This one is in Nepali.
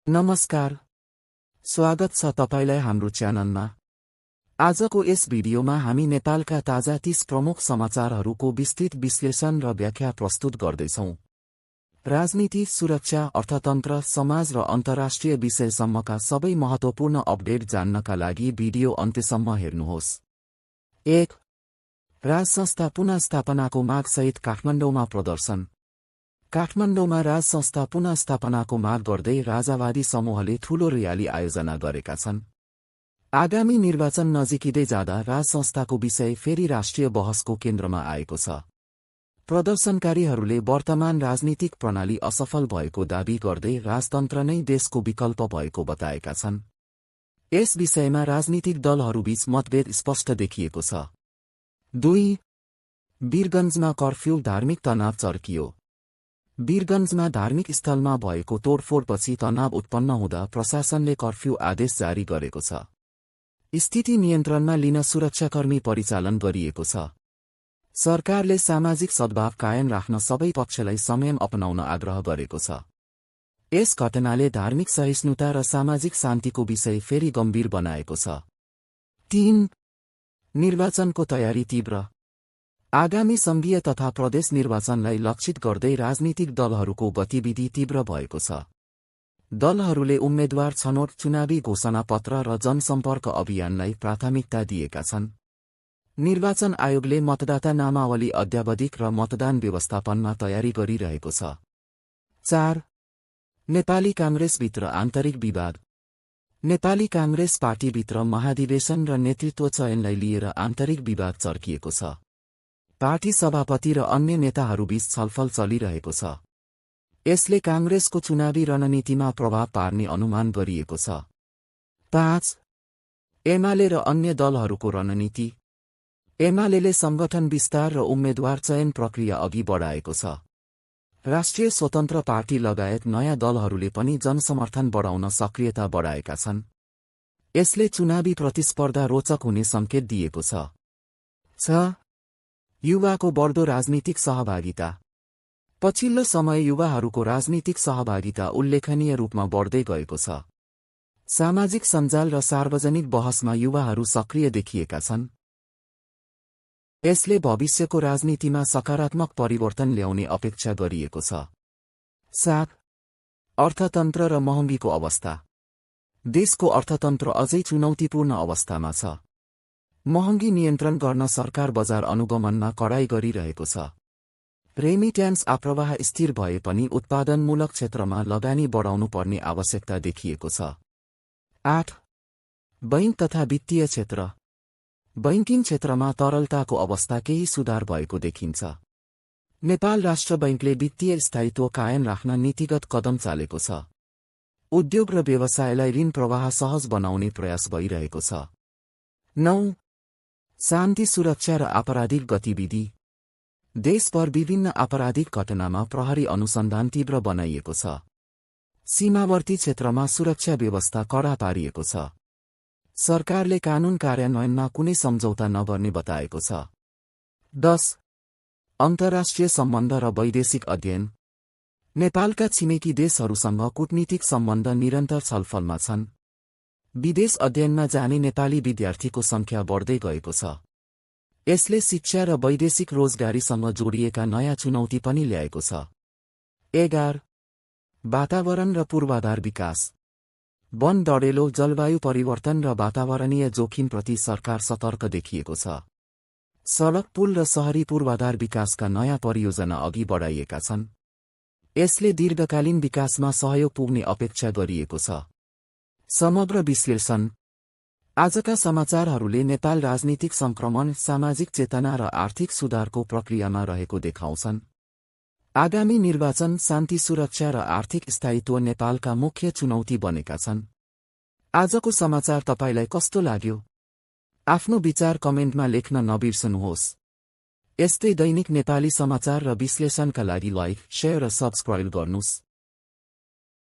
नमस्कार, स्वागत छ तपाईलाई हाम्रो च्यानलमा। आजको यस भिडियोमा हामी नेपालका ताजा 30 प्रमुख समाचारहरूको विस्तृत विश्लेषण र व्याख्या प्रस्तुत गर्दैछौं। राजनीति, सुरक्षा, अर्थतन्त्र, समाज र अन्तर्राष्ट्रिय विषयसम्मका सबै महत्त्वपूर्ण अपडेट जान्नका लागि भिडियो अन्त्यसम्म हेर्नुहोस्। 1. राजसंस्था पुनःस्थापनाको मागसहित काठमाडौँमा प्रदर्शन। काठमाडौँमा राजसंस्था पुनःस्थापनाको माग गर्दै राजावादी समूहले ठूलो र्याली आयोजना गरेका छन्। आगामी निर्वाचन नजिकिँदै जाँदा राजसंस्थाको विषय फेरि राष्ट्रिय बहसको केन्द्रमा आएको छ। प्रदर्शनकारीहरूले वर्तमान राजनीतिक प्रणाली असफल भएको दाबी गर्दै राजतन्त्र नै देशको विकल्प भएको बताएका छन्। यस विषयमा राजनीतिक दलहरूबीच मतभेद स्पष्ट देखिएको छ। 2. वीरगञ्जमा कर्फ्यू, धार्मिक तनाव चर्कियो। वीरगञ्जमा धार्मिक स्थलमा भएको तोडफोडपछि तनाव उत्पन्न हुँदा प्रशासनले कर्फ्यू आदेश जारी गरेको छ। स्थिति नियन्त्रणमा लिन सुरक्षाकर्मी परिचालन गरिएको छ। सरकारले सामाजिक सद्भाव कायम राख्न सबै पक्षलाई संयम अपनाउन आग्रह गरेको छ। यस घटनाले धार्मिक सहिष्णुता र सामाजिक शान्तिको विषय फेरि गम्भीर बनाएको छ। 3. निर्वाचनको तयारी तीव्र। आगामी संघीय तथा प्रदेश निर्वाचनलाई लक्षित गर्दै राजनीतिक दलहरूको गतिविधि तीव्र भएको छ। दलहरूले उम्मेद्वार छनौट, चुनावी घोषणापत्र र जनसम्पर्क अभियानलाई प्राथमिकता दिएका छन्। निर्वाचन आयोगले मतदाता नामावली अद्यावधिक र मतदान व्यवस्थापनमा तयारी गरिरहेको छ। 4. नेपाली कांग्रेसभित्र आन्तरिक विवाद। नेपाली कांग्रेस पार्टीभित्र महाधिवेशन र नेतृत्व चयनलाई लिएर आन्तरिक विवाद चर्किएको छ। पार्टी सभापति र अन्य नेताहरूबीच छलफल चलिरहेको छ। यसले कांग्रेसको चुनावी रणनीतिमा प्रभाव पार्ने अनुमान गरिएको छ। 5. एमाले र अन्य दलहरूको रणनीति। एमालेले संगठन विस्तार र उम्मेद्वार चयन प्रक्रिया अघि बढाएको छ। राष्ट्रिय स्वतन्त्र पार्टी लगायत नयाँ दलहरूले पनि जनसमर्थन बढाउन सक्रियता बढाएका छन्। यसले चुनावी प्रतिस्पर्धा रोचक हुने संकेत दिएको छ। 6. युवाको बढ्दो राजनीतिक सहभागिता। पछिल्लो समय युवाहरूको राजनीतिक सहभागिता उल्लेखनीय रूपमा बढ्दै गएको छ। सामाजिक सञ्जाल र सार्वजनिक बहसमा युवाहरू सक्रिय देखिएका छन्। यसले भविष्यको राजनीतिमा सकारात्मक परिवर्तन ल्याउने अपेक्षा गरिएको छ। 7. अर्थतन्त्र र महँगीको अवस्था। देशको अर्थतन्त्र अझै चुनौतीपूर्ण अवस्थामा छ। महँगी नियन्त्रण गर्न सरकार बजार अनुगमनमा कडाई गरिरहेको छ। रेमिट्यान्स आप्रवाह स्थिर भए पनि उत्पादनमूलक क्षेत्रमा लगानी बढाउनु पर्ने आवश्यकता देखिएको छ। 8. बैंक तथा वित्तीय क्षेत्र। बैंकिङ क्षेत्रमा तरलताको अवस्था केही सुधार भएको देखिन्छ। नेपाल राष्ट्र बैंकले वित्तीय स्थायित्व कायम राख्न नीतिगत कदम चालेको छ। उद्योग र व्यवसायलाई ऋण प्रवाह सहज बनाउने प्रयास भइरहेको छ। 9. शान्ति, सुरक्षा र आपराधिक गतिविधि। देशभर विभिन्न आपराधिक घटनामा प्रहरी अनुसन्धान तीव्र बनाइएको छ। सीमावर्ती क्षेत्रमा सुरक्षा व्यवस्था कडा पारिएको छ। सरकारले कानून कार्यान्वयनमा कुनै सम्झौता नगर्ने बताएको छ। 10. अन्तर्राष्ट्रिय सम्बन्ध र वैदेशिक अध्ययन। नेपालका छिमेकी देशहरूसँग कूटनीतिक सम्बन्ध निरन्तर छलफलमा छन्। विदेश अध्ययनमा जाने नेपाली विद्यार्थीको संख्या बढ्दै गएको छ। यसले शिक्षा र वैदेशिक रोजगारीसँग जोडिएका नयाँ चुनौती पनि ल्याएको छ। 11. वातावरण र पूर्वाधार विकास। वन डढेलो, जलवायु परिवर्तन र वातावरणीय जोखिमप्रति सरकार सतर्क देखिएको छ। सडक, पुल र शहरी पूर्वाधार विकासका नयाँ परियोजना अघि बढाइएका छन्। यसले दीर्घकालीन विकासमा सहयोग पुग्ने अपेक्षा गरिएको छ। समग्र विश्लेषण। आजका समाचारहरूले नेपाल राजनीतिक संक्रमण, सामाजिक चेतना र आर्थिक सुधारको प्रक्रियामा रहेको देखाउँछन्। आगामी निर्वाचन, शान्ति, सुरक्षा र आर्थिक स्थायित्व नेपालका मुख्य चुनौती बनेका छन्। आजको समाचार तपाईलाई कस्तो लाग्यो? आफ्नो विचार कमेन्टमा लेख्न नबिर्सनुहोस्। यस्तै दैनिक नेपाली समाचार र विश्लेषणका लागि लाइक, शेयर र सब्स्क्राइब गर्नुस्।